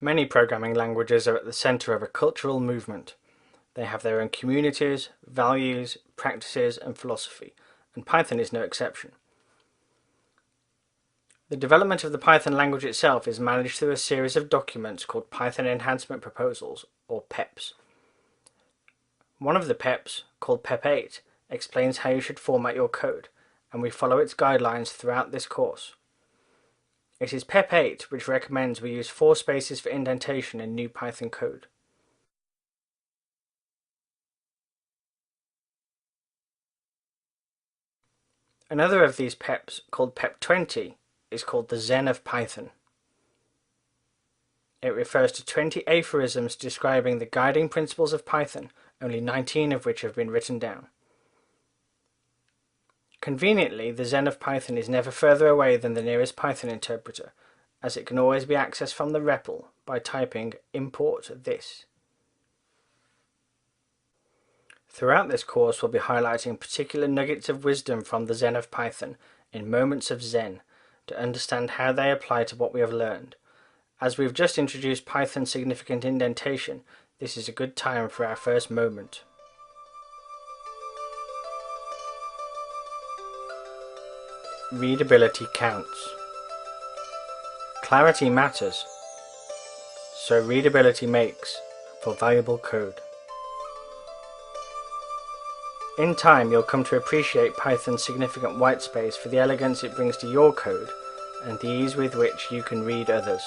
Many programming languages are at the center of a cultural movement. They have their own communities, values, practices, and philosophy, and Python is no exception. The development of the Python language itself is managed through a series of documents called Python Enhancement Proposals, or PEPs. One of the PEPs, called PEP 8, explains how you should format your code, and we follow its guidelines throughout this course. It is PEP 8 which recommends we use 4 spaces for indentation in new Python code. Another of these PEPs, called PEP 20, is called the Zen of Python. It refers to 20 aphorisms describing the guiding principles of Python, only 19 of which have been written down. Conveniently, the Zen of Python is never further away than the nearest Python interpreter, as it can always be accessed from the REPL by typing import this. Throughout this course we'll be highlighting particular nuggets of wisdom from the Zen of Python in moments of Zen to understand how they apply to what we have learned. As we've just introduced Python's significant indentation, this is a good time for our first moment. Readability counts. Clarity matters, so readability makes for valuable code. In time, you'll come to appreciate Python's significant whitespace for the elegance it brings to your code and the ease with which you can read others.